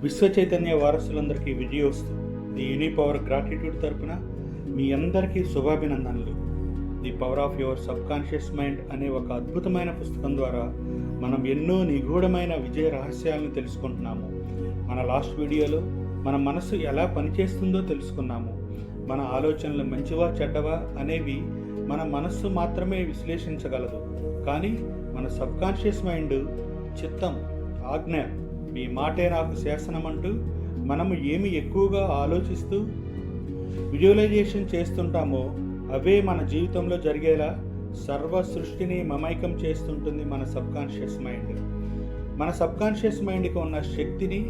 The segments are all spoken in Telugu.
విశ్వ చైతన్య వారసులందరికీ విజయోస్తు. ది యూని పవర్ గ్రాటిట్యూడ్ తరపున మీ అందరికీ శుభాభినందనలు. The power of your sub conscious mind అనే ఒక అద్భుతమైన పుస్తకం ద్వారా మనం ఎన్నో నిగూఢమైన విజయ రహస్యాలను తెలుసుకుంటున్నాము. మన లాస్ట్ వీడియోలో మన మనసు ఎలా పనిచేస్తుందో తెలుసుకున్నాము. మన ఆలోచనలు మంచివా చెడ్డవా అనేవి మన మనస్సు మాత్రమే విశ్లేషించగలదు. కానీ మన సబ్ కాన్షియస్ మైండ్, చిత్తం, ఆజ్ఞ, మీ మాటే నాకు శాసనమంటూ మనము ఏమి ఎక్కువగా ఆలోచిస్తూ విజువలైజేషన్ చేస్తుంటామో అవే మన జీవితంలో జరిగేలా సర్వ సృష్టిని మమైకం చేస్తుంటుంది మన సబ్ కాన్షియస్ మైండ్. మన సబ్ కాన్షియస్ మైండ్కి ఉన్న శక్తిని,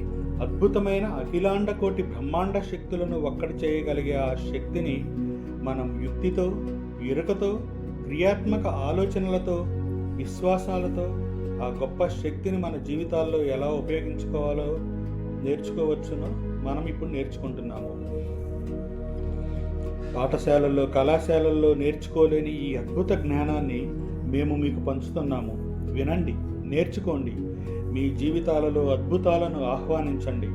అద్భుతమైన అఖిలాండ కోటి బ్రహ్మాండ శక్తులను ఒక్కటి చేయగలిగే ఆ శక్తిని మనం యుక్తితో, ఎరుకతో, క్రియాత్మక ఆలోచనలతో, విశ్వాసాలతో ఆ గొప్ప శక్తిని మన జీవితాల్లో ఎలా ఉపయోగించుకోవాలో నేర్చుకోవచ్చునో మనం ఇప్పుడు నేర్చుకుంటున్నాము. పాఠశాలల్లో, కళాశాలల్లో నేర్చుకోలేని ఈ అద్భుత జ్ఞానాన్ని మేము మీకు పంచుతున్నాము. వినండి, నేర్చుకోండి, మీ జీవితాలలో అద్భుతాలను ఆహ్వానించండి.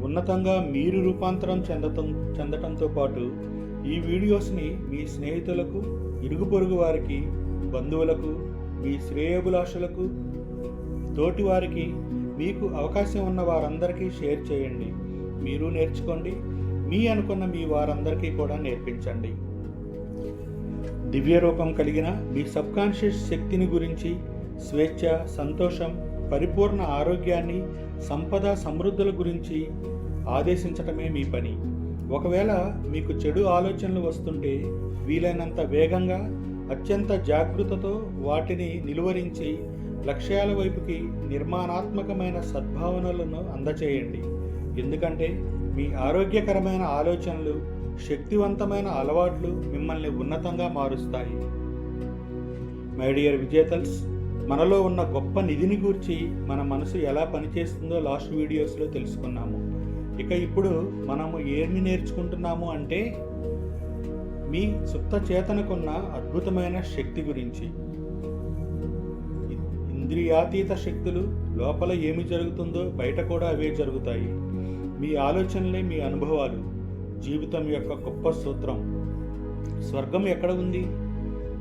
ఉన్నతంగా మీరు రూపాంతరం చెందటంతో పాటు ఈ వీడియోస్ని మీ స్నేహితులకు, ఇరుగు పొరుగు వారికి, బంధువులకు, మీ శ్రేయోభిలాషులకు, తోటి వారికి, మీకు అవకాశం ఉన్న వారందరికీ షేర్ చేయండి. మీరు నేర్చుకోండి, మీ అనుకున్న మీ వారందరికీ కూడా నేర్పించండి. దివ్య రూపం కలిగిన మీ సబ్ కాన్షియస్ శక్తిని గురించి, స్వేచ్ఛ, సంతోషం, పరిపూర్ణ ఆరోగ్యాన్ని, సంపద, సమృద్ధుల గురించి ఆదేశించటమే మీ పని. ఒకవేళ మీకు చెడు ఆలోచనలు వస్తుంటే వీలైనంత వేగంగా, అత్యంత జాగృతతో వాటిని నిలువరించి లక్ష్యాల వైపుకి నిర్మాణాత్మకమైన సద్భావనలను అందచేయండి. ఎందుకంటే మీ ఆరోగ్యకరమైన ఆలోచనలు, శక్తివంతమైన అలవాట్లు మిమ్మల్ని ఉన్నతంగా మారుస్తాయి. మై డియర్ విజేతల్స్, మనలో ఉన్న గొప్ప నిధిని గూర్చి మన మనసు ఎలా పనిచేస్తుందో లాస్ట్ వీడియోస్లో తెలుసుకున్నాము. ఇప్పుడు మనము ఏమి నేర్చుకుంటున్నాము అంటే మీ సుప్త చేతనకున్న అద్భుతమైన శక్తి గురించి. ఇంద్రియాతీత శక్తులు, లోపల ఏమి జరుగుతుందో బయట కూడా అవే జరుగుతాయి. మీ ఆలోచనలే మీ అనుభవాలు, జీవితం యొక్క గొప్ప సూత్రం. స్వర్గం ఎక్కడ ఉంది?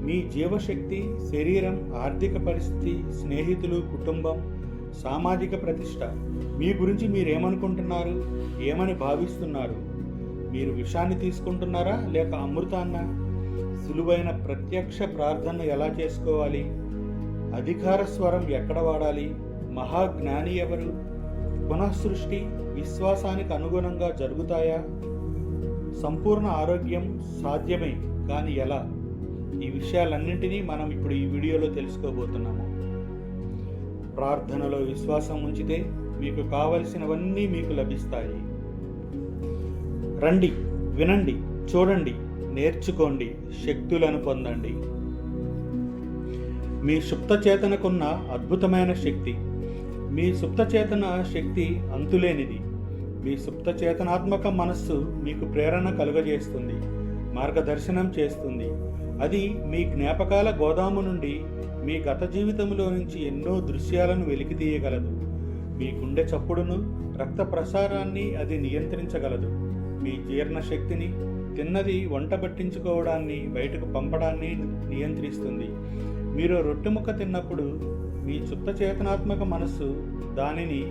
మీ జీవశక్తి, శరీరం, ఆర్థిక పరిస్థితి, స్నేహితులు, కుటుంబం, సామాజిక ప్రతిష్ట. మీ గురించి మీరేమనుకుంటున్నారు, ఏమని భావిస్తున్నారు? మీరు విషాన్ని తీసుకుంటున్నారా లేక అమృతాన్నా? సులువైన ప్రత్యక్ష ప్రార్థన ఎలా చేసుకోవాలి? అధికార స్వరం ఎక్కడ వాడాలి? మహాజ్ఞాని ఎవరు? పునఃసృష్టి విశ్వాసానికి అనుగుణంగా జరుగుతాయా? సంపూర్ణ ఆరోగ్యం సాధ్యమే, కానీ ఎలా? ఈ విషయాలన్నింటినీ మనం ఇప్పుడు ఈ వీడియోలో తెలుసుకోబోతున్నాము. ప్రార్థనలో విశ్వాసం ఉంచితే మీకు కావలసినవన్నీ మీకు లభిస్తాయి. రండి, వినండి, చూడండి, నేర్చుకోండి, శక్తులను పొందండి. మీ సుప్త చేతనకున్న అద్భుతమైన శక్తి. మీ సుప్త చేతన శక్తి అంతులేనిది. మీ సుప్త చేతనాత్మక మనస్సు మీకు ప్రేరణ కలుగజేస్తుంది, మార్గదర్శనం చేస్తుంది. అది మీ జ్ఞాపకాల గోదాము నుండి మీ గత జీవితంలో నుంచి ఎన్నో దృశ్యాలను వెలికితీయగలదు. మీ గుండె చప్పుడును, రక్త ప్రసారాన్ని అది నియంత్రించగలదు. మీ జీర్ణ శక్తిని, తిన్నది వంట పట్టించుకోవడాన్ని, బయటకు పంపడాన్ని నియంత్రిస్తుంది. మీరు రొట్టె ముక్క తిన్నప్పుడు మీ సుప్త చేతనాత్మక మనస్సు దానిని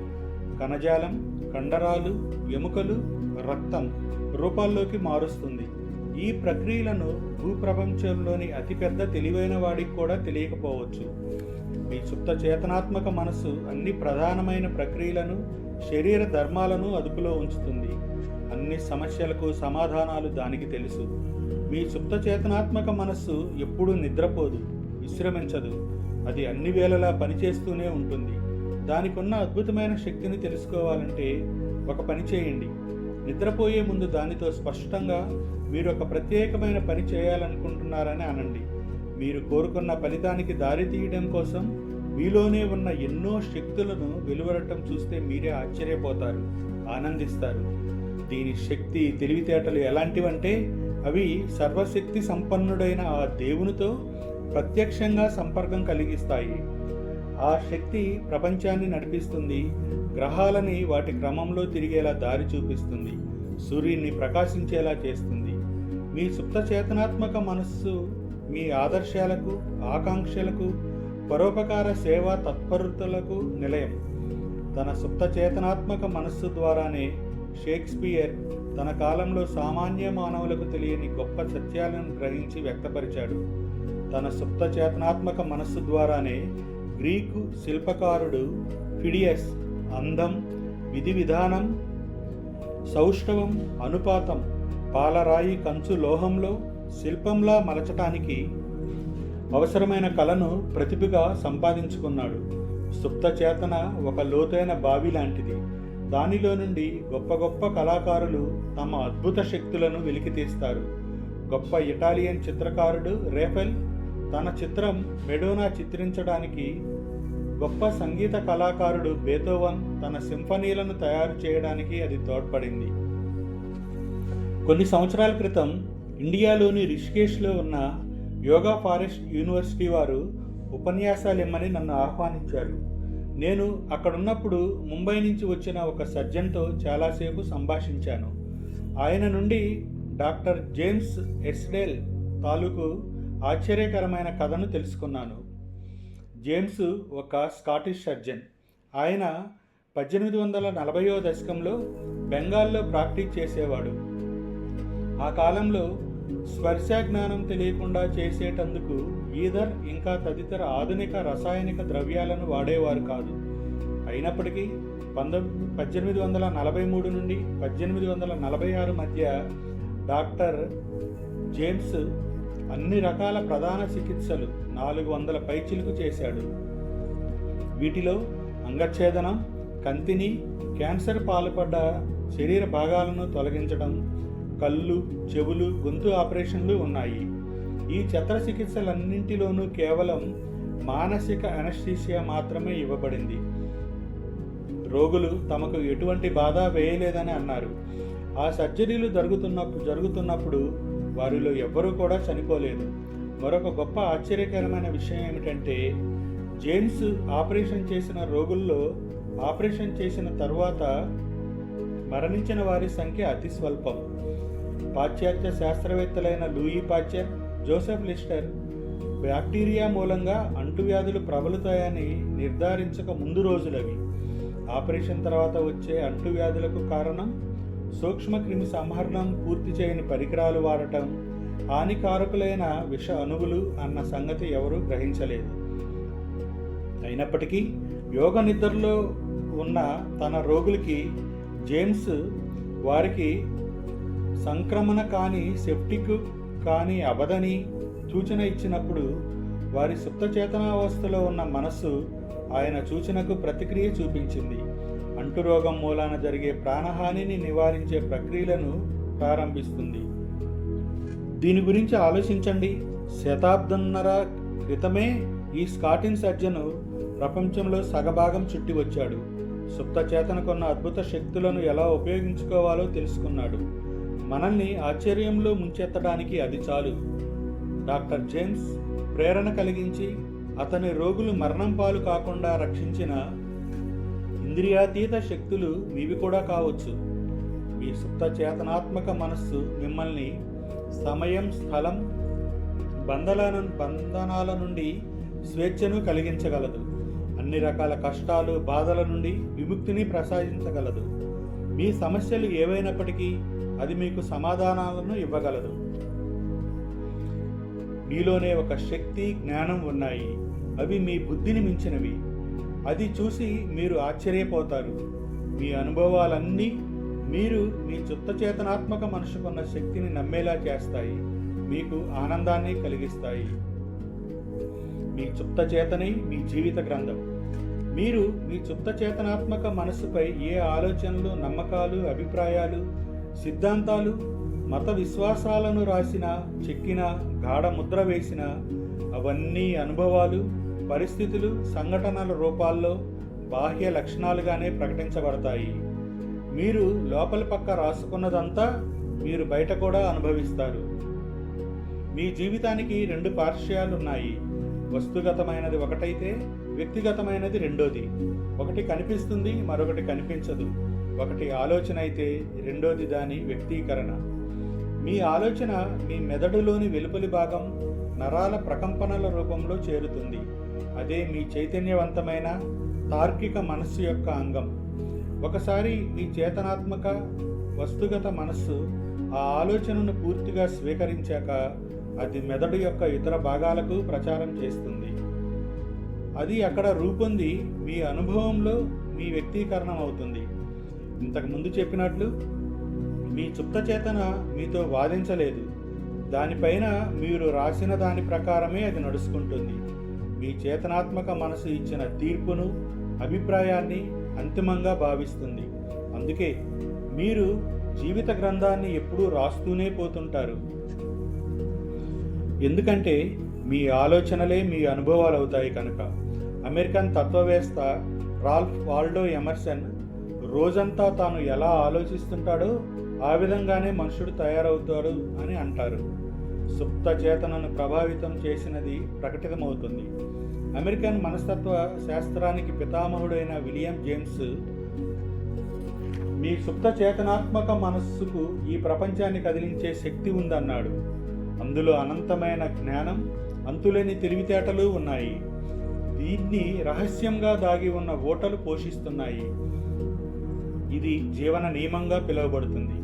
కణజాలం, కండరాలు, ఎముకలు, రక్తం రూపాల్లోకి మారుస్తుంది. ఈ ప్రక్రియలను భూప్రపంచంలోని అతిపెద్ద తెలివైన వాడికి కూడా తెలియకపోవచ్చు. మీ సుప్త చేతనాత్మక మనస్సు అన్ని ప్రధానమైన ప్రక్రియలను, శరీర ధర్మాలను అదుపులో ఉంచుతుంది. అన్ని సమస్యలకు సమాధానాలు దానికి తెలుసు. మీ సుప్త చేతనాత్మక మనస్సు ఎప్పుడూ నిద్రపోదు, విశ్రమించదు. అది అన్ని వేళలా పనిచేస్తూనే ఉంటుంది. దానికున్న అద్భుతమైన శక్తిని తెలుసుకోవాలంటే ఒక పని చేయండి. నిద్రపోయే ముందు దానితో స్పష్టంగా మీరు ఒక ప్రత్యేకమైన పని చేయాలనుకుంటున్నారని అనండి. మీరు కోరుకున్న ఫలితానికి దారి తీయడం కోసం మీలోనే ఉన్న ఎన్నో శక్తులను వెలువడటం చూస్తే మీరే ఆశ్చర్యపోతారు, ఆనందిస్తారు. దీని శక్తి, తెలివితేటలు ఎలాంటివంటే అవి సర్వశక్తి సంపన్నుడైన ఆ దేవునితో ప్రత్యక్షంగా సంపర్కం కలిగిస్తాయి. ఆ శక్తి ప్రపంచాన్ని నడిపిస్తుంది. గ్రహాలని వాటి క్రమంలో తిరిగేలా దారి చూపిస్తుంది, సూర్యుని ప్రకాశించేలా చేస్తుంది. మీ సుప్త చేతనాత్మక మనస్సు మీ ఆదర్శాలకు, ఆకాంక్షలకు, పరోపకార సేవా తత్పరతలకు నిలయం. తన సుప్త చేతనాత్మక మనస్సు ద్వారానే షేక్స్పియర్ తన కాలంలో సామాన్య మానవులకు తెలియని గొప్ప సత్యాలను గ్రహించి వ్యక్తపరిచాడు. తన సుప్త చేతనాత్మక మనస్సు ద్వారానే గ్రీకు శిల్పకారుడు ఫిడియస్ అందం, విధి విధానం, సౌష్ఠవం, అనుపాతం, పాలరాయి కంచు లోహంలో శిల్పంలా మలచటానికి అవసరమైన కళను ప్రతిభగా సంపాదించుకున్నాడు. సుప్త చేతన ఒక లోతైన బావి లాంటిది. దానిలో నుండి గొప్ప గొప్ప కళాకారులు తమ అద్భుత శక్తులను వెలికితీస్తారు. గొప్ప ఇటాలియన్ చిత్రకారుడు రేఫెల్ తన చిత్రం మెడోనా చిత్రించడానికి, గొప్ప సంగీత కళాకారుడు బేథోవన్ తన సింఫనీలను తయారు చేయడానికి అది తోడ్పడింది. కొన్ని సంవత్సరాల క్రితం ఇండియాలోని రిషికేష్లో ఉన్న యోగా ఫారెస్ట్ యూనివర్సిటీ వారు ఉపన్యాసాలు ఇమ్మని నన్ను ఆహ్వానించారు. నేను అక్కడున్నప్పుడు ముంబై నుంచి వచ్చిన ఒక సర్జన్తో చాలాసేపు సంభాషించాను. ఆయన నుండి డాక్టర్ జేమ్స్ ఎస్డేల్ తాలూకు ఆశ్చర్యకరమైన కథను తెలుసుకున్నాను. జేమ్స్ ఒక స్కాటిష్ సర్జన్. ఆయన 1840వ దశకంలో బెంగాల్లో ప్రాక్టీస్ చేసేవాడు. ఆ కాలంలో స్పర్శ జ్ఞానం తెలియకుండా చేసేటందుకు ఈథర్ ఇంకా తదితర ఆధునిక రసాయనిక ద్రవ్యాలను వాడేవారు కాదు. అయినప్పటికీ 1843 నుండి 1846 మధ్య డాక్టర్ జేమ్స్ అన్ని రకాల ప్రధాన చికిత్సలు 400 పైచిలుకు చేశాడు. వీటిలో అంగచ్ఛేదనం, కంతిని, క్యాన్సర్ పాల్పడ్డ శరీర భాగాలను తొలగించడం, కళ్ళు, చెవులు, గొంతు ఆపరేషన్లు ఉన్నాయి. ఈ శస్త్రచికిత్సలన్నింటిలోనూ కేవలం మానసిక అనస్థీసియా మాత్రమే ఇవ్వబడింది. రోగులు తమకు ఎటువంటి బాధ వేయలేదని అన్నారు. ఆ సర్జరీలు జరుగుతున్నప్పుడు వారిలో ఎవ్వరూ కూడా చనిపోలేదు. మరొక గొప్ప ఆశ్చర్యకరమైన విషయం ఏమిటంటే, జేమ్స్ ఆపరేషన్ చేసిన రోగుల్లో ఆపరేషన్ చేసిన తర్వాత మరణించిన వారి సంఖ్య అతి స్వల్పం. పాశ్చాత్య శాస్త్రవేత్తలైన Louis Pasteur, Joseph Lister bacteria మూలంగా అంటువ్యాధులు ప్రబలుతాయని నిర్ధారించక ముందు రోజులవి. ఆపరేషన్ తర్వాత వచ్చే అంటువ్యాధులకు కారణం సూక్ష్మక్రిమి సంహరణం పూర్తి చేయని పరికరాలు వాడటం, హానికారకులైన విష అణువులు అన్న సంగతి ఎవరూ గ్రహించలేదు. అయినప్పటికీ యోగ నిద్రలో ఉన్న తన రోగులకి జేమ్స్ వారికి సంక్రమణ కానీ సెప్టిక్ కానీ అబదని సూచన ఇచ్చినప్పుడు వారి సుప్త చేతనావస్థలో ఉన్న మనస్సు ఆయన సూచనకు ప్రతిక్రియ చూపించింది. అంటురోగం మూలాన జరిగే ప్రాణహానిని నివారించే ప్రక్రియలను ప్రారంభిస్తుంది. దీని గురించి ఆలోచించండి. శతాబ్దంన్నర క్రితమే ఈ స్కాటిష్ సర్జను ప్రపంచంలో సగభాగం చుట్టి వచ్చాడు. సుప్త చేతనకున్న అద్భుత శక్తులను ఎలా ఉపయోగించుకోవాలో తెలుసుకున్నాడు. మనల్ని ఆశ్చర్యంలో ముంచెత్తడానికి అది చాలు. డాక్టర్ జేమ్స్ ప్రేరణ కలిగించి అతని రోగులు మరణం పాలు కాకుండా రక్షించిన ఇంద్రియాతీత శక్తులు మీవి కూడా కావచ్చు. మీ సుప్త చేతనాత్మక మనస్సు మిమ్మల్ని సమయం, స్థలం, బంధనాల నుండి స్వేచ్ఛను కలిగించగలదు. అన్ని రకాల కష్టాలు, బాధల నుండి విముక్తిని ప్రసాదించగలదు. మీ సమస్యలు ఏవైనప్పటికీ అది మీకు సమాధానాలను ఇవ్వగలదు. మీలోనే ఒక శక్తి, జ్ఞానం ఉన్నాయి. అవి మీ బుద్ధిని మించినవి. అది చూసి మీరు ఆశ్చర్యపోతారు. మీ అనుభవాలన్నీ మీరు మీ చిత్తచేతనాత్మక మనసుకున్న శక్తిని నమ్మేలా చేస్తాయి, మీకు ఆనందాన్ని కలిగిస్తాయి. మీ చిత్తచేతనే మీ జీవిత గ్రంథం. మీరు మీ చిత్తచేతనాత్మక మనసుపై ఏ ఆలోచనలు, నమ్మకాలు, అభిప్రాయాలు, సిద్ధాంతాలు, మత విశ్వాసాలను రాసిన, చెక్కిన, గాఢ ముద్ర వేసిన అవన్నీ అనుభవాలు, పరిస్థితులు, సంఘటనల రూపాల్లో బాహ్య లక్షణాలుగానే ప్రకటించబడతాయి. మీరు లోపలి పక్క రాసుకున్నదంతా మీరు బయట కూడా అనుభవిస్తారు. మీ జీవితానికి రెండు పార్శ్వాలున్నాయి. వస్తుగతమైనది ఒకటైతే వ్యక్తిగతమైనది రెండోది. ఒకటి కనిపిస్తుంది, మరొకటి కనిపించదు. ఒకటి ఆలోచన అయితే రెండోది దాని వ్యక్తీకరణ. మీ ఆలోచన మీ మెదడులోని వెలుపలి భాగం నరాల ప్రకంపనల రూపంలో చేరుతుంది. అదే మీ చైతన్యవంతమైన తార్కిక మనస్సు యొక్క అంగం. ఒకసారి మీ చేతనాత్మక వస్తుగత మనస్సు ఆ ఆలోచనను పూర్తిగా స్వీకరించాక అది మెదడు యొక్క ఇతర భాగాలకు ప్రచారం చేస్తుంది. అది అక్కడ రూపొంది మీ అనుభవంలో మీ వ్యక్తీకరణ అవుతుంది. ఇంతకుముందు చెప్పినట్లు మీ సుప్త చేతన మీతో వాదించలేదు. దానిపైన మీరు రాసిన దాని ప్రకారమే అది నడుచుకుంటుంది. మీ చేతనాత్మక మనసు ఇచ్చిన తీర్పును, అభిప్రాయాన్ని అంతిమంగా భావిస్తుంది. అందుకే మీరు జీవిత గ్రంథాన్ని ఎప్పుడూ రాస్తూనే పోతుంటారు. ఎందుకంటే మీ ఆలోచనలే మీ అనుభవాలు అవుతాయి కనుక. అమెరికన్ తత్వవేత్త రాల్ఫ్ వాల్డో ఎమర్సన్ రోజంతా తాను ఎలా ఆలోచిస్తుంటాడో ఆ విధంగానే మనుషుడు తయారవుతాడు అని అంటారు. సుప్త చేతనను ప్రభావితం చేసినది ప్రకటితమవుతుంది. అమెరికన్ మనస్తత్వ శాస్త్రానికి పితామహుడైన విలియం జేమ్స్ మీ సుప్త చేతనాత్మక మనస్సుకు ఈ ప్రపంచాన్ని కదిలించే శక్తి ఉందన్నాడు. అందులో అనంతమైన జ్ఞానం, అంతులేని తెలివితేటలు ఉన్నాయి. దీన్ని రహస్యంగా దాగి ఉన్న ఓటలు పోషిస్తున్నాయి. ఇది జీవన నియమంగా పిలువబడుతుంది.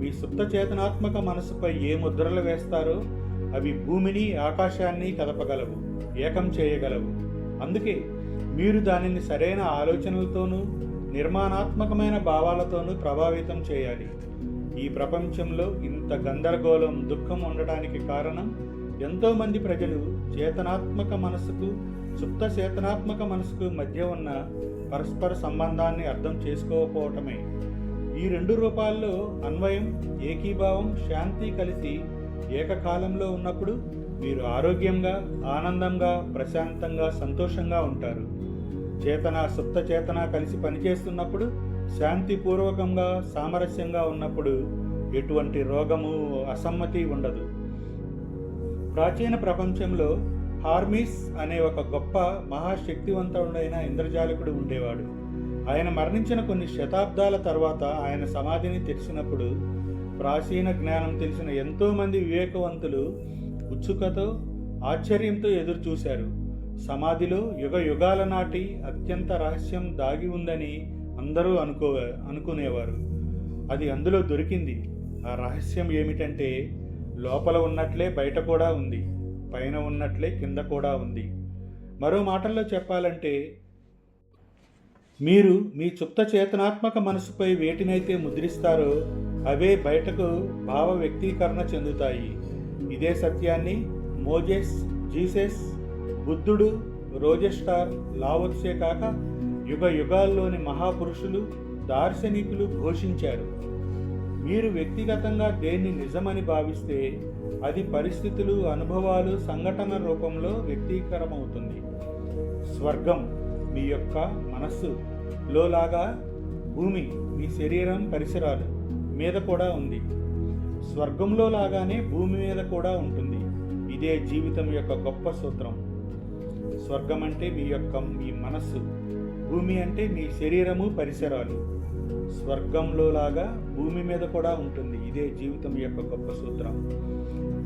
మీ సుప్త చేతనాత్మక మనసుపై ఏ ముద్రలు వేస్తారో అవి భూమిని, ఆకాశాన్ని కదపగలవు, ఏకం చేయగలవు. అందుకే మీరు దానిని సరైన ఆలోచనలతోనూ నిర్మాణాత్మకమైన భావాలతోనూ ప్రభావితం చేయాలి. ఈ ప్రపంచంలో ఇంత గందరగోళం, దుఃఖం ఉండడానికి కారణం ఎంతోమంది ప్రజలు చేతనాత్మక మనసుకు, సుప్త చేతనాత్మక మనసుకు మధ్య ఉన్న పరస్పర సంబంధాన్ని అర్థం చేసుకోకపోవటమే. ఈ రెండు రూపాల్లో అన్వయం, ఏకీభావం, శాంతి కలిసి ఏకకాలంలో ఉన్నప్పుడు మీరు ఆరోగ్యంగా, ఆనందంగా, ప్రశాంతంగా, సంతోషంగా ఉంటారు. చేతన, సుప్త చేతన కలిసి పనిచేస్తున్నప్పుడు, శాంతిపూర్వకంగా, సామరస్యంగా ఉన్నప్పుడు ఎటువంటి రోగము, అసమ్మతి ఉండదు. ప్రాచీన ప్రపంచంలో హార్మీస్ అనే ఒక గొప్ప మహాశక్తివంతుడైన ఇంద్రజాలికుడు ఉండేవాడు. ఆయన మరణించిన కొన్ని శతాబ్దాల తర్వాత ఆయన సమాధిని తెరిచినప్పుడు ప్రాచీన జ్ఞానం తెలిసిన ఎంతోమంది వివేకవంతులు ఉత్సుకతో, ఆశ్చర్యంతో ఎదురు చూశారు. సమాధిలో యుగ యుగాల నాటి అత్యంత రహస్యం దాగి ఉందని అందరూ అనుకునేవారు. అది అందులో దొరికింది. ఆ రహస్యం ఏమిటంటే, లోపల ఉన్నట్లే బయట కూడా ఉంది, పైన ఉన్నట్లే కింద కూడా ఉంది. మరో మాటల్లో చెప్పాలంటే, మీరు మీ సుప్త చేతనాత్మక మనసుపై వేటినైతే ముద్రిస్తారో అవే బయటకు భావ వ్యక్తీకరణ చెందుతాయి. ఇదే సత్యాన్ని మోజెస్, జీసస్, బుద్ధుడు, రోజెస్టార్, లావోత్సే కాక యుగ యుగాల్లోని మహాపురుషులు, దార్శనికులు ఘోషించారు. మీరు వ్యక్తిగతంగా దేన్ని నిజమని భావిస్తే అది పరిస్థితులు, అనుభవాలు, సంఘటన రూపంలో వ్యక్తీకరమవుతుంది. స్వర్గం మీ యొక్క మనస్సులో లాగా భూమి, మీ శరీరం, పరిసరాలు మీద కూడా ఉంది. స్వర్గంలో లాగానే భూమి మీద కూడా ఉంటుంది. ఇదే జీవితం యొక్క గొప్ప సూత్రం. స్వర్గం అంటే మీ మనస్సు, భూమి అంటే మీ శరీరము, పరిసరాలు. స్వర్గంలో లాగా భూమి మీద కూడా ఉంటుంది. ఇదే జీవితం యొక్క గొప్ప సూత్రం.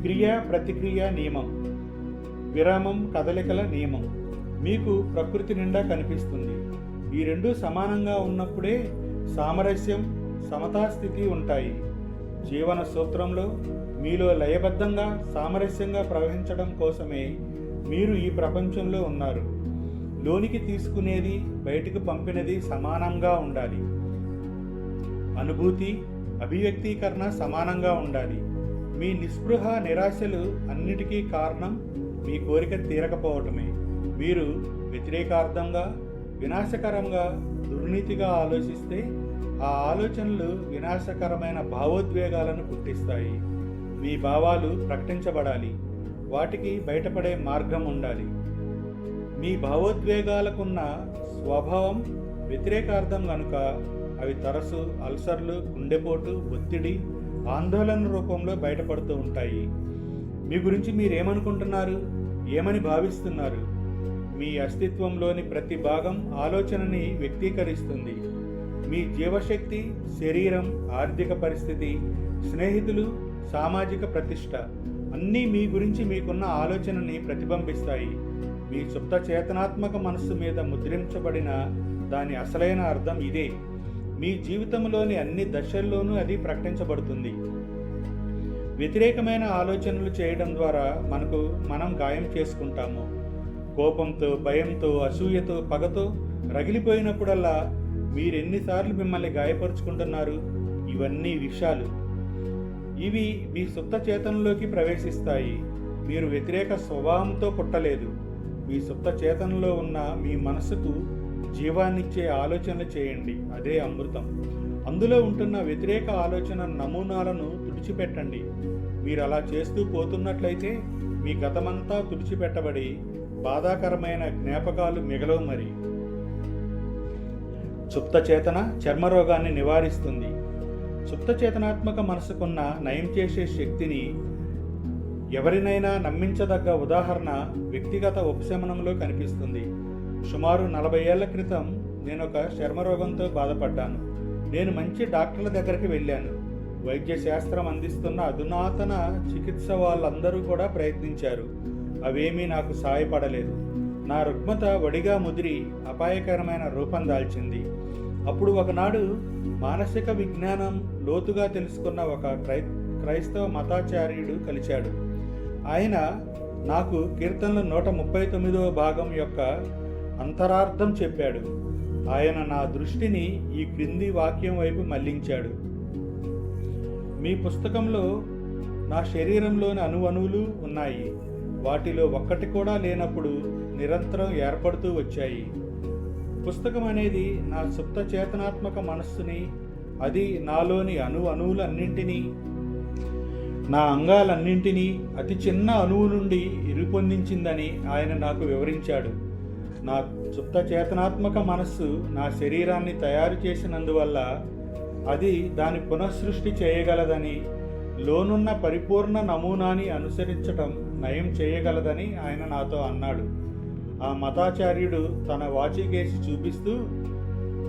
క్రియ ప్రతిక్రియ నియమం, విరామం, కదలికల నియమం మీకు ప్రకృతి నిండా కనిపిస్తుంది. ఈ రెండు సమానంగా ఉన్నప్పుడే సామరస్యం, సమతాస్థితి ఉంటాయి. జీవన సూత్రంలో మీలో లయబద్ధంగా, సామరస్యంగా ప్రవహించడం కోసమే మీరు ఈ ప్రపంచంలో ఉన్నారు. లోనికి తీసుకునేది, బయటికి పంపినది సమానంగా ఉండాలి. అనుభూతి, అభివ్యక్తీకరణ సమానంగా ఉండాలి. మీ నిస్పృహ, నిరాశలు అన్నిటికీ కారణం మీ కోరిక తీరకపోవటమే. మీరు వ్యతిరేకార్థంగా, వినాశకరంగా, దుర్నీతిగా ఆలోచిస్తే ఆ ఆలోచనలు వినాశకరమైన భావోద్వేగాలను పుట్టిస్తాయి. మీ భావాలు ప్రకటించబడాలి. వాటికి బయటపడే మార్గం ఉండాలి. మీ భావోద్వేగాలకున్న స్వభావం వ్యతిరేకార్థం కనుక అవి తరచు అల్సర్లు, గుండెపోటు, ఒత్తిడి, ఆందోళన రూపంలో బయటపడుతూ ఉంటాయి. మీ గురించి మీరేమనుకుంటున్నారు, ఏమని భావిస్తున్నారు? మీ అస్తిత్వంలోని ప్రతి భాగం ఆలోచనని వ్యక్తీకరిస్తుంది. మీ జీవశక్తి, శరీరం, ఆర్థిక పరిస్థితి, స్నేహితులు, సామాజిక ప్రతిష్ట అన్నీ మీ గురించి మీకున్న ఆలోచనని ప్రతిబింబిస్తాయి. మీ సుప్త చేతనాత్మక మనస్సు మీద ముద్రించబడిన దాని అసలైన అర్థం ఇదే. మీ జీవితంలోని అన్ని దశల్లోనూ అది ప్రకటించబడుతుంది. వ్యతిరేకమైన ఆలోచనలు చేయడం ద్వారా మనం గాయం చేసుకుంటాము. కోపంతో, భయంతో, అసూయతో, పగతో రగిలిపోయినప్పుడల్లా మీరెన్నిసార్లు మిమ్మల్ని గాయపరుచుకుంటున్నారు? ఇవన్నీ విషాలు. ఇవి మీ సుప్త చేతనలోకి ప్రవేశిస్తాయి. మీరు వ్యతిరేక స్వభావంతో పుట్టలేదు. మీ సుప్త చేతనలో ఉన్న మీ మనసుకు జీవాన్నిచ్చే ఆలోచనలు చేయండి. అదే అమృతం. అందులో ఉంటున్న వ్యతిరేక ఆలోచన నమూనాలను తుడిచిపెట్టండి. మీరు అలా చేస్తూ పోతున్నట్లయితే మీ గతమంతా తుడిచిపెట్టబడి బాధాకరమైన జ్ఞాపకాలు మిగలవు. మరి సుప్త చేతన చర్మరోగాన్ని నివారిస్తుంది. సుప్త చేతనాత్మక మనసుకున్న నయం చేసే శక్తిని ఎవరినైనా నమ్మించదగ్గ ఉదాహరణ వ్యక్తిగత ఉపశమనంలో కనిపిస్తుంది. సుమారు 40 ఏళ్ల క్రితం నేను ఒక చర్మరోగంతో బాధపడ్డాను. నేను మంచి డాక్టర్ల దగ్గరికి వెళ్ళాను. వైద్య శాస్త్రం అందిస్తున్న అధునాతన చికిత్స వాళ్ళందరూ కూడా ప్రయత్నించారు. అవేమీ నాకు సాయపడలేదు. నా రుగ్మత వడిగా ముదిరి అపాయకరమైన రూపం దాల్చింది. అప్పుడు ఒకనాడు మానసిక విజ్ఞానం లోతుగా తెలుసుకున్న ఒక క్రైస్తవ మతాచార్యుడు కలిశాడు. ఆయన నాకు కీర్తనల 139వ భాగం యొక్క అంతరార్థం చెప్పాడు. ఆయన నా దృష్టిని ఈ క్రింది వాక్యం వైపు మళ్లించాడు. మీ పుస్తకంలో నా శరీరంలోని అణువణువులు ఉన్నాయి. వాటిలో ఒక్కటి కూడా లేనప్పుడు నిరంతరం ఏర్పడుతూ వచ్చాయి. పుస్తకం అనేది నా సుప్త చేతనాత్మక మనస్సుని, అది నాలోని అణువులన్నింటినీ, నా అంగాలన్నింటినీ అతి చిన్న అణువు నుండి రూపొందించిందని ఆయన నాకు వివరించాడు. నా సుప్త చేతనాత్మక మనస్సు నా శరీరాన్ని తయారు చేసినందువల్ల అది దాని పునఃసృష్టి చేయగలదని, లోనున్న పరిపూర్ణ నమూనాని అనుసరించటం నయం చేయగలదని ఆయన నాతో అన్నాడు. ఆ మతాచార్యుడు తన వాచికేసి చూపిస్తూ,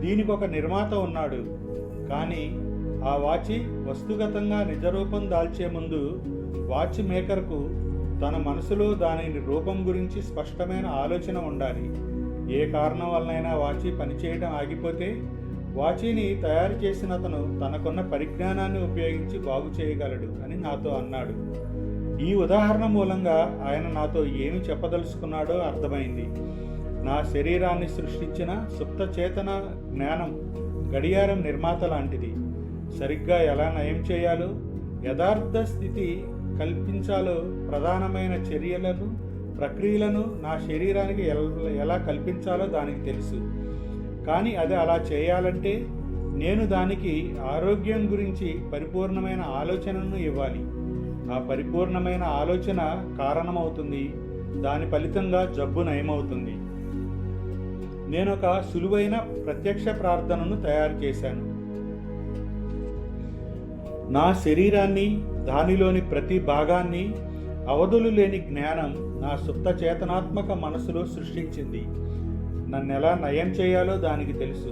దీనికి ఒక నిర్మాత ఉన్నాడు, కానీ ఆ వాచి వస్తుగతంగా నిజరూపం దాల్చే ముందు వాచ్ మేకర్కు తన మనసులో దాని రూపం గురించి స్పష్టమైన ఆలోచన ఉండాలి. ఏ కారణం వలనైనా వాచి పనిచేయడం ఆగిపోతే వాచిని తయారు చేసిన అతను తనకున్న పరిజ్ఞానాన్ని ఉపయోగించి బాగు చేయగలడు అని నాతో అన్నాడు. ఈ ఉదాహరణ మూలంగా ఆయన నాతో ఏమి చెప్పదలుచుకున్నాడో అర్థమైంది. నా శరీరాన్ని సృష్టించిన సుప్త చేతన జ్ఞానం గడియారం నిర్మాత లాంటిది. సరిగ్గా ఎలా నయం చేయాలో, యథార్థ స్థితి కల్పించాలో, ప్రధానమైన చర్యలను, ప్రక్రియలను నా శరీరానికి ఎలా కల్పించాలో దానికి తెలుసు. కానీ అది అలా చేయాలంటే నేను దానికి ఆరోగ్యం గురించి పరిపూర్ణమైన ఆలోచనను ఇవ్వాలి. ఆ పరిపూర్ణమైన ఆలోచన కారణమవుతుంది. దాని ఫలితంగా జబ్బు నయమవుతుంది. నేను ఒక సులువైన ప్రత్యక్ష ప్రార్థనను తయారు చేశాను. నా శరీరాన్ని, దానిలోని ప్రతి భాగాన్ని అవధులు లేని జ్ఞానం నా సుప్త చేతనాత్మక మనసులో సృష్టించింది. నన్నెలా నయం చేయాలో దానికి తెలుసు.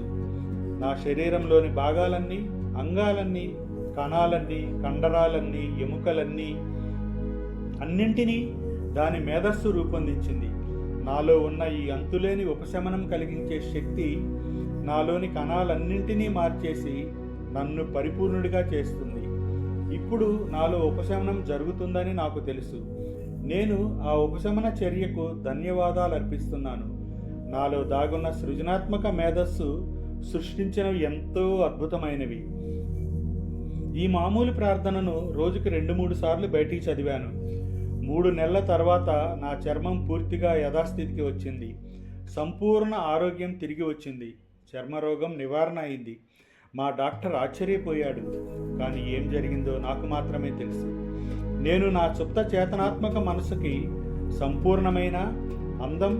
నా శరీరంలోని భాగాలన్నీ, అంగాలన్నీ, కణాలన్నీ, కండరాలన్నీ, ఎముకలన్నీ, అన్నింటినీ దాని మేధస్సు రూపొందించింది. నాలో ఉన్న ఈ అంతులేని ఉపశమనం కలిగించే శక్తి నాలోని కణాలన్నింటినీ మార్చేసి నన్ను పరిపూర్ణుడిగా చేస్తుంది. ఇప్పుడు నాలో ఉపశమనం జరుగుతుందని నాకు తెలుసు. నేను ఆ ఉపశమన చర్యకు ధన్యవాదాలు అర్పిస్తున్నాను. నాలో దాగున్న సృజనాత్మక మేధస్సు సృష్టించినవి ఎంతో అద్భుతమైనవి. ఈ మామూలు ప్రార్థనను రోజుకి 2-3 సార్లు బయటికి చదివాను. 3 నెలల తర్వాత నా చర్మం పూర్తిగా యథాస్థితికి వచ్చింది. సంపూర్ణ ఆరోగ్యం తిరిగి వచ్చింది. చర్మరోగం నివారణ అయింది. మా డాక్టర్ ఆశ్చర్యపోయాడు. కానీ ఏం జరిగిందో నాకు మాత్రమే తెలుసు. నేను నా సుప్త చేతనాత్మక మనసుకి సంపూర్ణమైన అందం,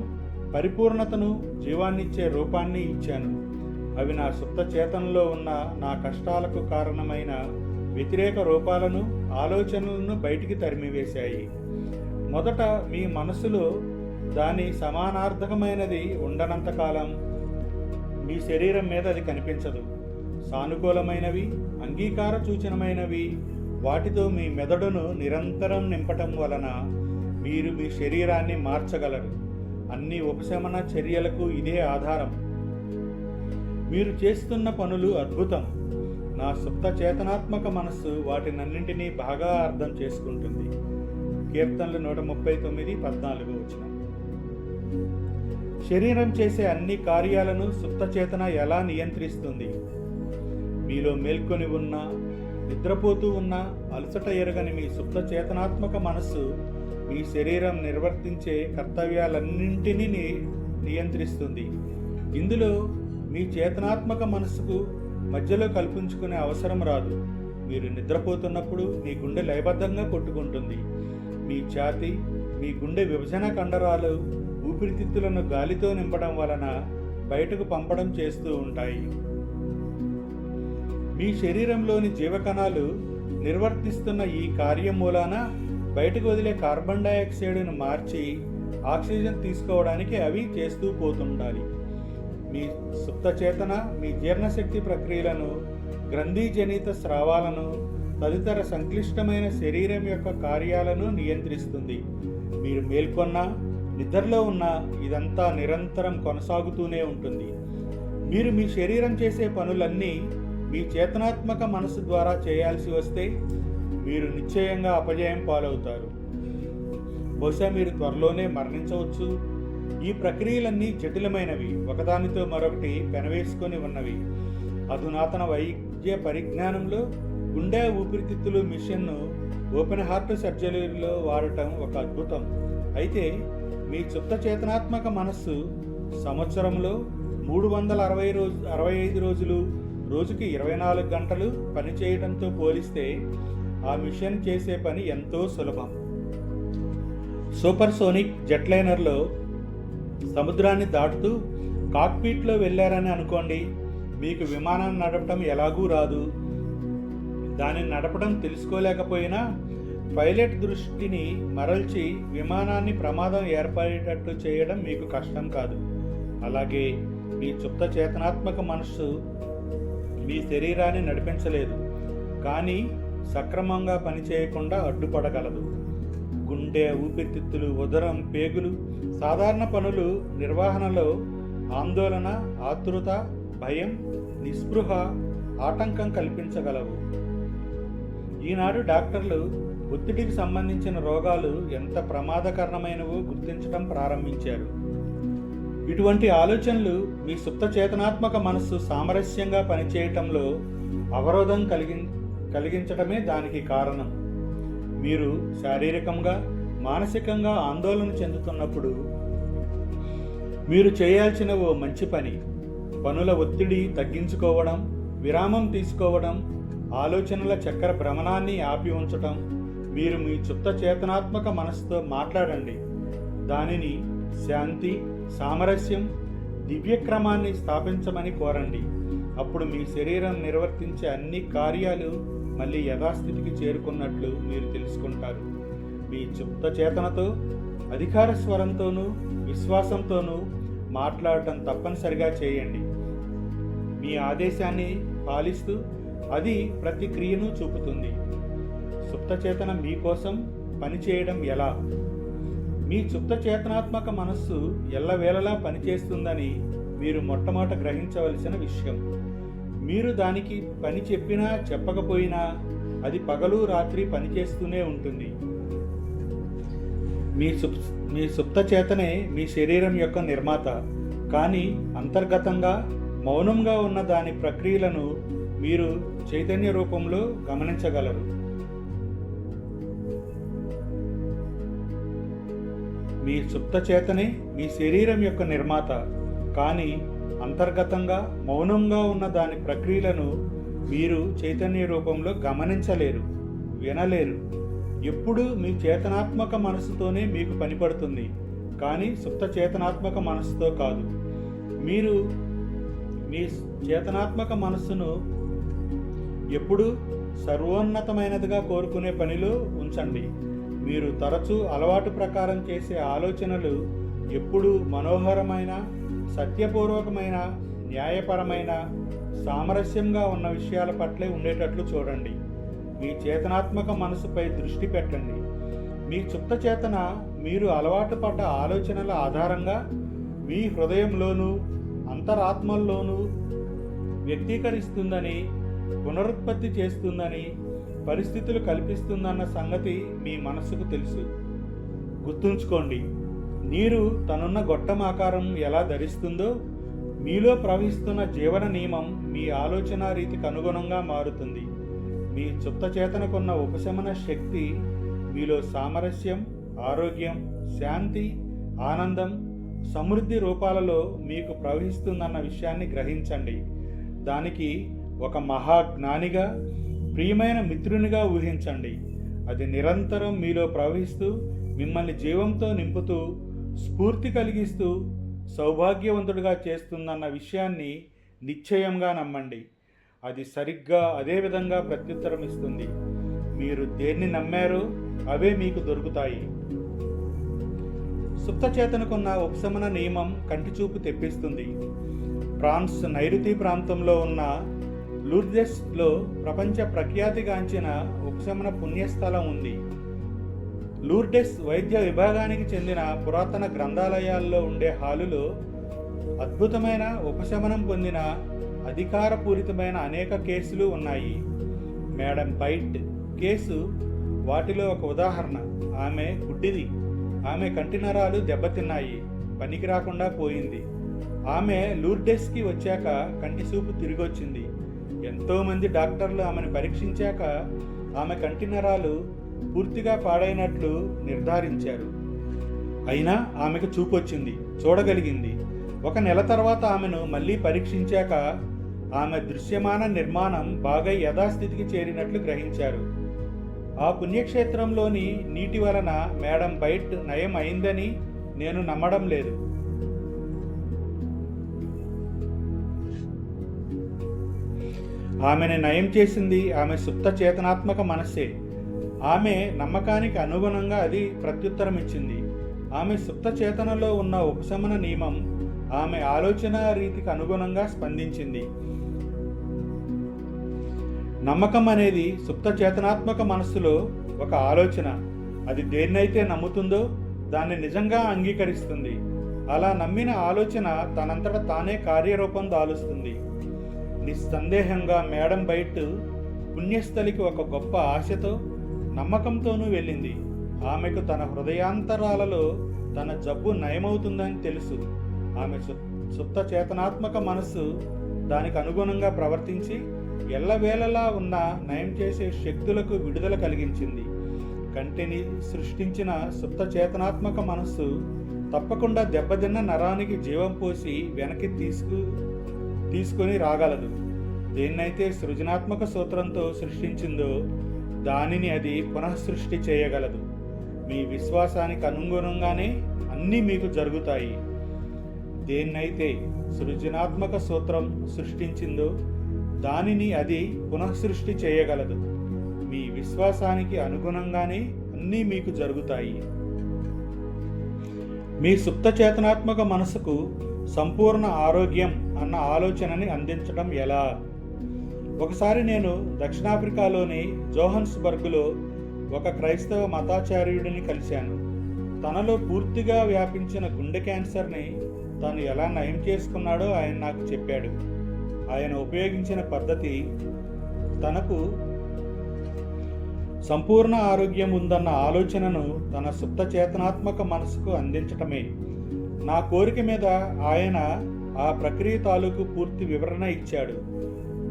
పరిపూర్ణతను, జీవాన్నిచ్చే రూపాన్ని ఇచ్చాను. అవి నా సుప్త చేతనలో ఉన్న నా కష్టాలకు కారణమైన వ్యతిరేక రూపాలను, ఆలోచనలను బయటికి తరిమివేశాయి. మొదట మీ మనసులో దాని సమానార్థకమైనది ఉండనంతకాలం మీ శరీరం మీద అది కనిపించదు. సానుకూలమైనవి, అంగీకార సూచనమైనవి వాటితో మీ మెదడును నిరంతరం నింపటం వలన మీరు మీ శరీరాన్ని మార్చగలరు. అన్ని ఉపశమన చర్యలకు ఇదే ఆధారం. మీరు చేస్తున్న పనులు అద్భుతం. నా సుప్త చేతనాత్మక మనస్సు వాటినన్నింటినీ బాగా అర్థం చేసుకుంటుంది. కీర్తనలు 139:14. శరీరం చేసే అన్ని కార్యాలను సుప్త చేతన ఎలా నియంత్రిస్తుంది? మీలో మేల్కొని ఉన్న, నిద్రపోతూ ఉన్న, అలసట ఎరగని మీ సుప్త చేతనాత్మక మనస్సు మీ శరీరం నిర్వర్తించే కర్తవ్యాలన్నింటినీ నియంత్రిస్తుంది. ఇందులో మీ చేతనాత్మక మనస్సుకు మధ్యలో కల్పించుకునే అవసరం రాదు. మీరు నిద్రపోతున్నప్పుడు మీ గుండె లయబద్ధంగా కొట్టుకుంటుంది. మీ ఛాతీ, మీ గుండె విభజన కండరాలు ఊపిరితిత్తులను గాలితో నింపడం వలన బయటకు పంపడం చేస్తూ ఉంటాయి. మీ శరీరంలోని జీవకణాలు నిర్వర్తిస్తున్న ఈ కార్యం మూలాన బయటకు వదిలే కార్బన్ డయాక్సైడ్ను మార్చి ఆక్సిజన్ తీసుకోవడానికి అవి చేస్తూ పోతుండాలి. మీ సుప్త చేతన మీ జీర్ణశక్తి ప్రక్రియలను, గ్రంథిజనిత స్రావాలను, తదితర సంక్లిష్టమైన శరీరం యొక్క కార్యాలను నియంత్రిస్తుంది. మీరు మేల్కొన్నా, నిద్రలో ఉన్నా ఇదంతా నిరంతరం కొనసాగుతూనే ఉంటుంది. మీరు మీ శరీరం చేసే పనులన్నీ మీ చేతనాత్మక మనసు ద్వారా చేయాల్సి వస్తే మీరు నిశ్చయంగా అపజయం పాలవుతారు. బహుశా మీరు త్వరలోనే మరణించవచ్చు. ఈ ప్రక్రియలన్నీ జటిలమైనవి, ఒకదానితో మరొకటి పెనవేసుకొని ఉన్నవి. అధునాతన వైద్య పరిజ్ఞానంలో గుండె ఊపిరితిత్తులు మిషన్ను ఓపెన్ హార్ట్ సర్జరీలో వాడటం ఒక అద్భుతం. అయితే మీ సుప్త చేతనాత్మక మనస్సు సంవత్సరంలో 365 రోజులు, రోజుకి 24 గంటలు పనిచేయడంతో పోలిస్తే ఆ మిషన్ చేసే పని ఎంతో సులభం. సూపర్సోనిక్ జెట్లైనర్లో సముద్రాన్ని దాటుతూ కాక్పిట్లో వెళ్ళారని అనుకోండి. మీకు విమానాన్ని నడపడం ఎలాగూ రాదు. దానిని నడపడం తెలుసుకోలేకపోయినా పైలట్ దృష్టిని మరల్చి విమానాన్ని ప్రమాదం ఏర్పడేటట్టు చేయడం మీకు కష్టం కాదు. అలాగే మీ సుప్త చేతనాత్మక మనస్సు మీ శరీరాన్ని నడిపించలేదు, కానీ సక్రమంగా పనిచేయకుండా అడ్డుపడగలదు. గుండె, ఊపిరితిత్తులు, ఉదరం, పేగులు సాధారణ పనులు నిర్వహణలో ఆందోళన, ఆతృత, భయం, నిస్పృహ ఆటంకం కల్పించగలవు. ఈనాడు డాక్టర్లు ఒత్తిడికి సంబంధించిన రోగాలు ఎంత ప్రమాదకరమైనవో గుర్తించడం ప్రారంభించారు. ఇటువంటి ఆలోచనలు మీ సుప్త చేతనాత్మక మనస్సు సామరస్యంగా పనిచేయటంలో అవరోధం కలిగించటమే దానికి కారణం. మీరు శారీరకంగా, మానసికంగా ఆందోళన చెందుతున్నప్పుడు మీరు చేయాల్సిన ఓ మంచి పనుల ఒత్తిడి తగ్గించుకోవడం, విరామం తీసుకోవడం, ఆలోచనల చక్ర భ్రమణాన్ని ఆపి ఉంచటం. మీరు మీ సుప్త చేతనాత్మక మనసుతో మాట్లాడండి. దానిని శాంతి, సామరస్యం, దివ్యక్రమాన్ని స్థాపించమని కోరండి. అప్పుడు మీ శరీరం నిర్వర్తించే అన్ని కార్యాలు మళ్ళీ యథాస్థితికి చేరుకున్నట్లు మీరు తెలుసుకుంటారు. మీ సుప్త చేతనతో, అధికార స్వరంతోనూ, విశ్వాసంతోనూ మాట్లాడటం తప్పనిసరిగా చేయండి. మీ ఆదేశాన్ని పాలిస్తూ అది ప్రతిక్రియను చూపుతుంది. సుప్త చేతన మీకోసం పనిచేయడం ఎలా? మీ సుప్త చేతనాత్మక మనస్సు ఎల్లవేళలా పనిచేస్తుందని మీరు మొట్టమొదట గ్రహించవలసిన విషయం. మీరు దానికి పని చెప్పినా చెప్పకపోయినా అది పగలు రాత్రి పనిచేస్తూనే ఉంటుంది. మీ సుప్త చేతనే మీ శరీరం యొక్క నిర్మాత. కానీ అంతర్గతంగా మౌనంగా ఉన్న దాని ప్రక్రియలను మీరు చైతన్య రూపంలో గమనించగలరు. మీ సుప్త చేతనే మీ శరీరం యొక్క నిర్మాత, కానీ అంతర్గతంగా మౌనంగా ఉన్న దాని ప్రక్రియలను మీరు చైతన్య రూపంలో గమనించలేరు, వినలేరు. ఎప్పుడూ మీ చేతనాత్మక మనసుతోనే మీకు పనిపడుతుంది, కానీ సుప్త చేతనాత్మక మనసుతో కాదు. మీరు మీ చేతనాత్మక మనస్సును ఎప్పుడూ సర్వోన్నతమైనదిగా కోరుకునే పనిలో ఉంచండి. మీరు తరచూ అలవాటు ప్రకారం చేసే ఆలోచనలు ఎప్పుడు మనోహరమైన, సత్యపూర్వకమైన, న్యాయపరమైన, సామరస్యంగా ఉన్న విషయాల పట్లే ఉండేటట్లు చూడండి. మీ చేతనాత్మక మనసుపై దృష్టి పెట్టండి. మీ సుప్త చేతన మీరు అలవాటు పడ్డ ఆలోచనల ఆధారంగా మీ హృదయంలోనూ అంతరాత్మల్లోనూ వ్యక్తీకరిస్తుందని, పునరుత్పత్తి చేస్తుందని, పరిస్థితులు కల్పిస్తుందన్న సంగతి మీ మనస్సుకు తెలుసు. గుర్తుంచుకోండి, నీరు తనున్న గొట్టం ఆకారం ఎలా ధరిస్తుందో మీలో ప్రవహిస్తున్న జీవన నియమం మీ ఆలోచన రీతికి అనుగుణంగా మారుతుంది. మీ సుప్త చేతనకున్న ఉపశమన శక్తి మీలో సామరస్యం, ఆరోగ్యం, శాంతి, ఆనందం, సమృద్ధి రూపాలలో మీకు ప్రవహిస్తుందన్న విషయాన్ని గ్రహించండి. దానికి ఒక మహాజ్ఞానిగా, ప్రియమైన మిత్రునిగా ఊహించండి. అది నిరంతరం మీలో ప్రవహిస్తూ మిమ్మల్ని జీవంతో నింపుతూ, స్ఫూర్తి కలిగిస్తూ, సౌభాగ్యవంతుడిగా చేస్తుందన్న విషయాన్ని నిశ్చయంగా నమ్మండి. అది సరిగ్గా అదే విధంగా ప్రత్యుత్తరం ఇస్తుంది. మీరు దేన్ని నమ్మారో అవే మీకు దొరుకుతాయి. సుప్తచేతనకున్న ఉపశమన నియమం కంటిచూపు తెప్పిస్తుంది. ఫ్రాన్స్ నైరుతి ప్రాంతంలో ఉన్న లూర్దెస్లో ప్రపంచ ప్రఖ్యాతిగాంచిన ఉపశమన పుణ్యస్థలం ఉంది. లూర్డెస్ వైద్య విభాగానికి చెందిన పురాతన గ్రంథాలయాల్లో ఉండే హాలులో అద్భుతమైన ఉపశమనం పొందిన అధికారపూరితమైన అనేక కేసులు ఉన్నాయి. మేడం బైట్ కేసు వాటిలో ఒక ఉదాహరణ. ఆమె గుడ్డిది. ఆమె కంటి నరాలు దెబ్బతిన్నాయి, పనికి రాకుండా పోయింది. ఆమె లూర్డెస్కి వచ్చాక కంటి చూపు తిరిగొచ్చింది. ఎంతోమంది డాక్టర్లు ఆమెను పరీక్షించాక ఆమె కంటి నరాలు పూర్తిగా పాడైనట్లు నిర్ధారించారు. అయినా ఆమెకు చూపు వచ్చింది, చూడగలిగింది. 1 నెల తర్వాత ఆమెను మళ్ళీ పరీక్షించాక ఆమె దృశ్యమాన నిర్మాణం బాగా యథాస్థితికి చేరినట్లు గ్రహించారు. ఆ పుణ్యక్షేత్రంలోని నీటి వలన మేడం బైట్ నయం అయిందని నేను నమ్మడం లేదు. ఆమెను నయం చేసింది ఆమె సుప్త చేతనాత్మక మనస్సే. ఆమె నమ్మకానికి అనుగుణంగా అది ప్రత్యుత్తరం ఇచ్చింది. ఆమె సుప్త చేతనలో ఉన్న ఉపశమన నియమం ఆమె ఆలోచన రీతికి అనుగుణంగా స్పందించింది. నమ్మకం అనేది సుప్త చేతనాత్మక మనస్సులో ఒక ఆలోచన. అది దేన్నైతే నమ్ముతుందో దాన్ని నిజంగా అంగీకరిస్తుంది. అలా నమ్మిన ఆలోచన తనంతట తానే కార్యరూపం దాలుస్తుంది. నిస్సందేహంగా మేడం బైట్ పుణ్యస్థలికి ఒక గొప్ప ఆశతో, నమ్మకంతోనూ వెళ్ళింది. ఆమెకు తన హృదయాంతరాలలో తన జబ్బు నయమవుతుందని తెలుసు. ఆమె సుప్త చేతనాత్మక మనస్సు దానికి అనుగుణంగా ప్రవర్తించి ఎల్లవేళలా ఉన్న నయం చేసే శక్తులకు విడుదల కలిగించింది. కంటిని సృష్టించిన సుప్త చేతనాత్మక మనస్సు తప్పకుండా దెబ్బతిన్న నరానికి జీవం పోసి వెనక్కి తీసుకొని రాగలదు. దేన్నైతే సృజనాత్మక సూత్రంతో సృష్టించిందో దానిని అది పునఃసృష్టి చేయగలదు. మీ విశ్వాసానికి అనుగుణంగానే అన్నీ మీకు జరుగుతాయి. దేన్నైతే సృజనాత్మక సూత్రం సృష్టించిందో దానిని అది పునఃసృష్టి చేయగలదు. మీ విశ్వాసానికి అనుగుణంగానే అన్నీ మీకు జరుగుతాయి. మీ సుప్త చేతనాత్మక మనసుకు సంపూర్ణ ఆరోగ్యం అన్న ఆలోచనని అందించడం ఎలా? ఒకసారి నేను దక్షిణాఫ్రికాలోని జోహన్స్బర్గ్లో ఒక క్రైస్తవ మతాచార్యుడిని కలిశాను. తనలో పూర్తిగా వ్యాపించిన గుండె క్యాన్సర్ని తాను ఎలా నయం చేసుకున్నాడో ఆయన నాకు చెప్పాడు. ఆయన ఉపయోగించిన పద్ధతి తనకు సంపూర్ణ ఆరోగ్యం ఉందన్న ఆలోచనను తన సుప్త చేతనాత్మక మనసుకు అందించటమే. నా కోరిక మీద ఆయన ఆ ప్రక్రియ తాలూకు పూర్తి వివరణ ఇచ్చాడు.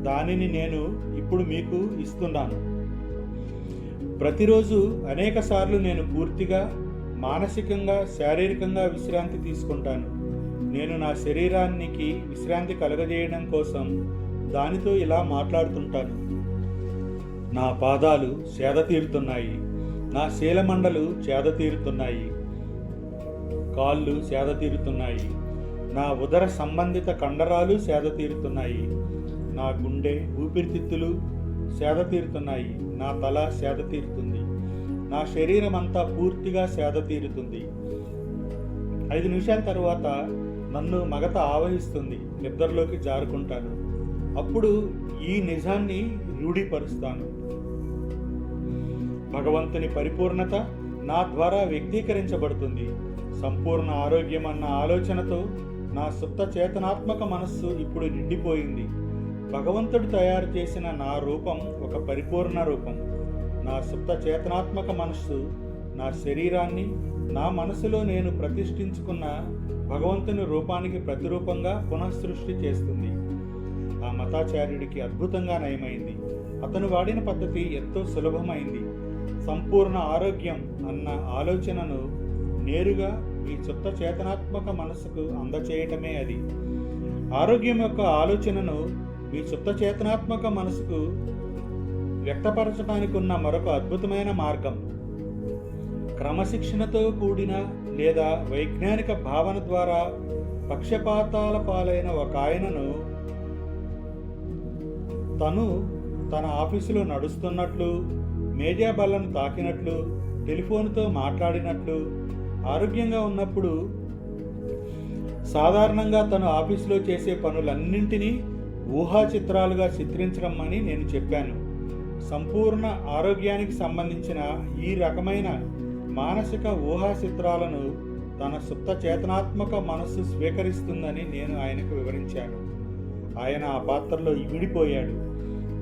దానిని నేను ఇప్పుడు మీకు ఇస్తున్నాను. ప్రతిరోజు అనేక సార్లు నేను పూర్తిగా మానసికంగా, శారీరకంగా విశ్రాంతి తీసుకుంటాను. నేను నా శరీరానికి విశ్రాంతి కలగజేయడం కోసం దానితో ఇలా మాట్లాడుతుంటాను. నా పాదాలు సేద తీరుతున్నాయి, నా శీలమండలు సేద తీరుతున్నాయి, కాళ్ళు సేద తీరుతున్నాయి, నా ఉదర సంబంధిత కండరాలు సేద తీరుతున్నాయి, నా గుండె, ఊపిరితిత్తులు సేద తీరుతున్నాయి, నా తల సేద తీరుతుంది, నా శరీరం అంతా పూర్తిగా సేద తీరుతుంది. 5 నిమిషాల తర్వాత నన్ను మగత ఆవహిస్తుంది, నిద్రలోకి జారుకుంటాను. అప్పుడు ఈ నిజాన్ని రూఢీపరుస్తాను. భగవంతుని పరిపూర్ణత నా ద్వారా వ్యక్తీకరించబడుతుంది. సంపూర్ణ ఆరోగ్యం అన్న ఆలోచనతో నా సుప్త చేతనాత్మక మనస్సు ఇప్పుడు నిండిపోయింది. భగవంతుడు తయారు చేసిన నా రూపం ఒక పరిపూర్ణ రూపం. నా సుప్త చేతనాత్మక మనస్సు నా శరీరాన్ని నా మనసులో నేను ప్రతిష్ఠించుకున్న భగవంతుని రూపానికి ప్రతిరూపంగా పునఃసృష్టి చేస్తుంది. ఆ మతాచార్యుడికి అద్భుతంగా నయమైంది. అతను వాడిన పద్ధతి ఎంతో సులభమైంది. సంపూర్ణ ఆరోగ్యం అన్న ఆలోచనను నేరుగా మీ సుప్త చేతనాత్మక మనస్సుకు అందచేయటమే అది. ఆరోగ్యం యొక్క ఆలోచనను మీ సుప్త చేతనాత్మక మనసుకు వ్యక్తపరచడానికి ఉన్న మరొక అద్భుతమైన మార్గం క్రమశిక్షణతో కూడిన లేదా వైజ్ఞానిక భావన ద్వారా పక్షపాతాల పాలైన ఒక ఆయనను తను తన ఆఫీసులో నడుస్తున్నట్లు, మీడియా బల్లను తాకినట్లు, టెలిఫోన్తో మాట్లాడినట్లు, ఆరోగ్యంగా ఉన్నప్పుడు సాధారణంగా తను ఆఫీసులో చేసే పనులన్నింటినీ ఊహా చిత్రాలుగా చిత్రించడం అని నేను చెప్పాను. సంపూర్ణ ఆరోగ్యానికి సంబంధించిన ఈ రకమైన మానసిక ఊహా చిత్రాలను తన సుప్త చేతనాత్మక మనస్సు స్వీకరిస్తుందని నేను ఆయనకు వివరించాను. ఆయన ఆ పాత్రలో ఇమిడిపోయాడు.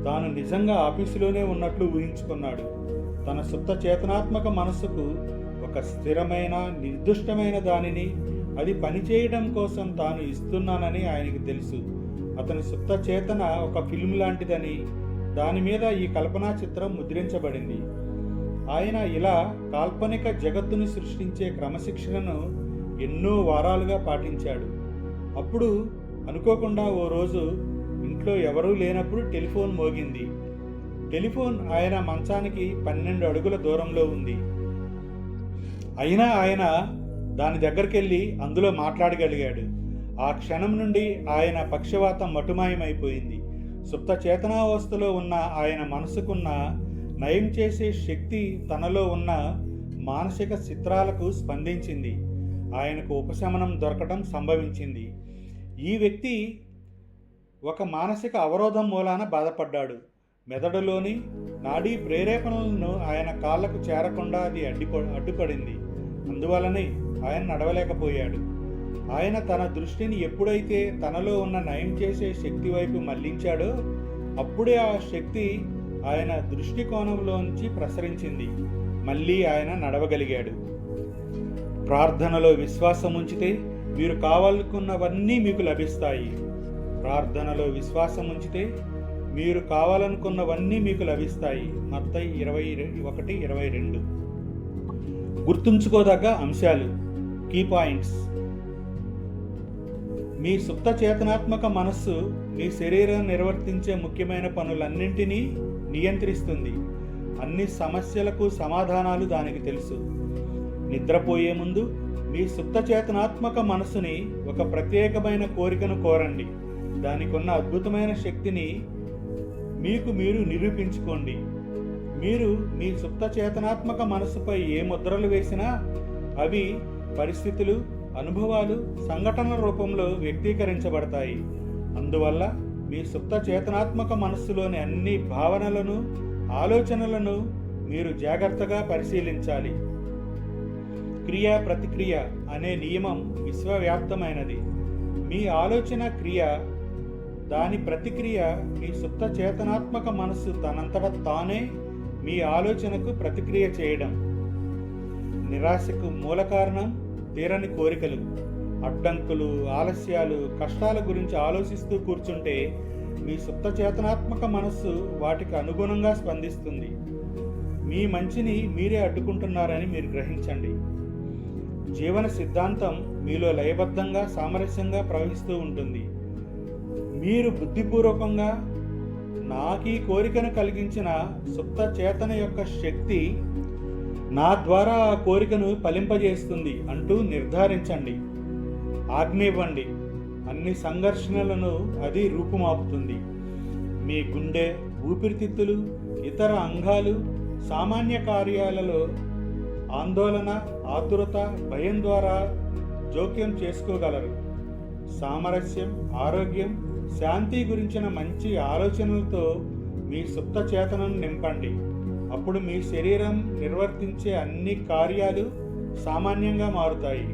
తాను నిజంగా ఆఫీసులోనే ఉన్నట్లు ఊహించుకున్నాడు. తన సుప్త చేతనాత్మక మనస్సుకు ఒక స్థిరమైన నిర్దిష్టమైన దానిని అది పనిచేయడం కోసం తాను ఇస్తున్నానని ఆయనకు తెలుసు. అతని సుప్త చేతన ఒక ఫిల్మ్ లాంటిదని, దాని మీద ఈ కల్పనా చిత్రం ముద్రించబడింది. ఆయన ఇలా కాల్పనిక జగత్తును సృష్టించే క్రమశిక్షణను ఎన్నో వారాలుగా పాటించాడు. అప్పుడు అనుకోకుండా ఓ రోజు ఇంట్లో ఎవరూ లేనప్పుడు టెలిఫోన్ మోగింది. టెలిఫోన్ ఆయన మంచానికి 12 అడుగుల దూరంలో ఉంది. అయినా ఆయన దాని దగ్గరికి వెళ్ళి అందులో మాట్లాడగలిగాడు. ఆ క్షణం నుండి ఆయన పక్షవాతం మటుమాయమైపోయింది. సుప్త చేతనావస్థలో ఉన్న ఆయన మనసుకున్న నయం చేసే శక్తి తనలో ఉన్న మానసిక చిత్రాలకు స్పందించింది. ఆయనకు ఉపశమనం దొరకటం సంభవించింది. ఈ వ్యక్తి ఒక మానసిక అవరోధం మూలాన బాధపడ్డాడు. మెదడులోని నాడీ ప్రేరేపణలను ఆయన కాళ్లకు చేరకుండా అది అడ్డుపడింది. అందువలనే ఆయన నడవలేకపోయాడు. ఆయన తన దృష్టిని ఎప్పుడైతే తనలో ఉన్న నయం చేసే శక్తి వైపు మళ్లించాడో అప్పుడే ఆ శక్తి ఆయన దృష్టికోణంలోంచి ప్రసరించింది. మళ్ళీ ఆయన నడవగలిగాడు. ప్రార్థనలో విశ్వాసం ఉంచితే మీరు కావాలనుకున్నవన్నీ మీకు లభిస్తాయి. ప్రార్థనలో విశ్వాసం ఉంచితే మీరు కావాలనుకున్నవన్నీ మీకు లభిస్తాయి. మత్తయి 21:22. గుర్తుంచుకోదగ్గ అంశాలు, కీ పాయింట్స్. మీ సుప్త చేతనాత్మక మనస్సు మీ శరీరం నిర్వర్తించే ముఖ్యమైన పనులన్నింటినీ నియంత్రిస్తుంది. అన్ని సమస్యలకు సమాధానాలు దానికి తెలుసు. నిద్రపోయే ముందు మీ సుప్త చేతనాత్మక మనస్సుని ఒక ప్రత్యేకమైన కోరికను కోరండి. దానికి ఉన్న అద్భుతమైన శక్తిని మీకు మీరు నిరూపించుకోండి. మీరు మీ సుప్త చేతనాత్మక మనస్సుపై ఏ ముద్రలు వేసినా అవి పరిస్థితులు, అనుభవాలు, సంఘటనల రూపంలో వ్యక్తీకరించబడతాయి. అందువల్ల మీ సుప్త చేతనాత్మక మనస్సులోని అన్ని భావనలను, ఆలోచనలను మీరు జాగ్రత్తగా పరిశీలించాలి. క్రియ ప్రతిక్రియ అనే నియమం విశ్వవ్యాప్తమైనది. మీ ఆలోచన క్రియ, దాని ప్రతిక్రియ మీ సుప్త చేతనాత్మక మనస్సు తనంతట తానే మీ ఆలోచనకు ప్రతిక్రియ చేయడం. నిరాశకు మూల కారణం తీరని కోరికలు, అడ్డంకులు, ఆలస్యాలు, కష్టాల గురించి ఆలోచిస్తూ కూర్చుంటే మీ సుప్త చేతనాత్మక మనస్సు వాటికి అనుగుణంగా స్పందిస్తుంది. మీ మంచిని మీరే అడ్డుకుంటున్నారని మీరు గ్రహించండి. జీవన సిద్ధాంతం మీలో లయబద్ధంగా, సామరస్యంగా ప్రవహిస్తూ ఉంటుంది. మీరు బుద్ధిపూర్వకంగా నాకీ కోరికను కలిగించిన సుప్త చేతన యొక్క శక్తి నా ద్వారా ఆ కోరికను ఫలింపజేస్తుంది అంటూ నిర్ధారించండి. ఆజ్ఞ ఇవ్వండి. అన్ని సంఘర్షణలను అది రూపుమాపుతుంది. మీ గుండె, ఊపిరితిత్తులు, ఇతర అంగాలు సామాన్య కార్యాలలో ఆందోళన, ఆతురత, భయం ద్వారా జోక్యం చేసుకోగలరు. సామరస్యం, ఆరోగ్యం, శాంతి గురించిన మంచి ఆలోచనలతో మీ సుప్త చేతనను నింపండి. అప్పుడు మీ శరీరం నిర్వర్తించే అన్ని కార్యాలు సామాన్యంగా మారుతాయి.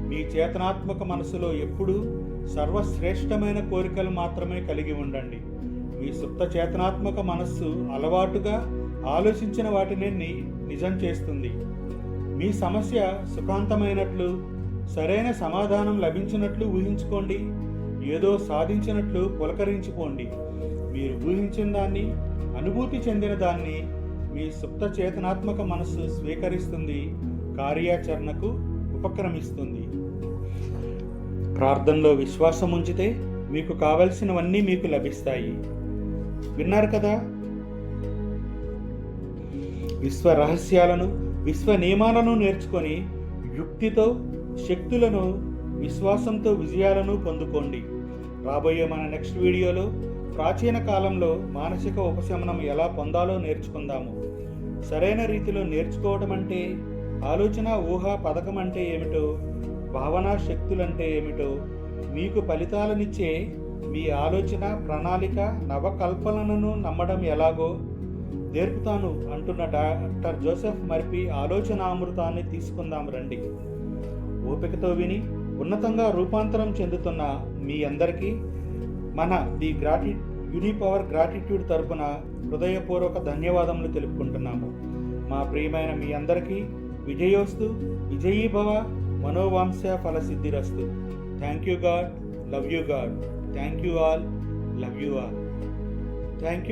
మీ చేతనాత్మక మనసులో ఎప్పుడూ సర్వశ్రేష్టమైన కోరికలు మాత్రమే కలిగి ఉండండి. మీ సుప్త చేతనాత్మక మనస్సు అలవాటుగా ఆలోచించిన వాటిని నిజం చేస్తుంది. మీ సమస్య సుఖాంతమైనట్లు, సరైన సమాధానం లభించినట్లు ఊహించుకోండి. ఏదో సాధించినట్లు పులకరించిపోండి. మీరు ఊహించిన దాన్ని, అనుభూతి చెందిన దాన్ని మీ సుప్త చేతనాత్మక మనస్సు స్వీకరిస్తుంది, కార్యాచరణకు ఉపక్రమిస్తుంది. ప్రార్థనలో విశ్వాసం ఉంచితే మీకు కావలసినవన్నీ మీకు లభిస్తాయి. విన్నారు కదా? విశ్వ రహస్యాలను, విశ్వ నియమాలను నేర్చుకొని యుక్తితో శక్తులను, విశ్వాసంతో విజయాలను పొందుకోండి. రాబోయే మన నెక్స్ట్ వీడియోలో ప్రాచీన కాలంలో మానసిక ఉపశమనం ఎలా పొందాలో నేర్చుకుందాము. సరైన రీతిలో నేర్చుకోవడం అంటే, ఆలోచన ఊహ పథకం అంటే ఏమిటో, భావనా శక్తులంటే ఏమిటో, మీకు ఫలితాలనిచ్చే మీ ఆలోచన ప్రణాళిక నవకల్పనలను నమ్మడం ఎలాగో నేర్పుతాను అంటున్న డాక్టర్ జోసెఫ్ మర్ఫీ ఆలోచనామృతాన్ని తీసుకుందాం రండి. ఓపికతో విని ఉన్నతంగా రూపాంతరం చెందుతున్న మీ అందరికీ మన ది యూనిపవర్ గ్రాటిట్యూడ్ తరపున హృదయపూర్వక ధన్యవాదములు తెలుపుకుంటున్నాము. మా ప్రియమైన మీ అందరికీ విజయోస్తు, విజయీభవ, మనోవాంశ ఫలసిద్ధిరస్తు. Thank you God, love you God. Thank you all, love you all. Thank you.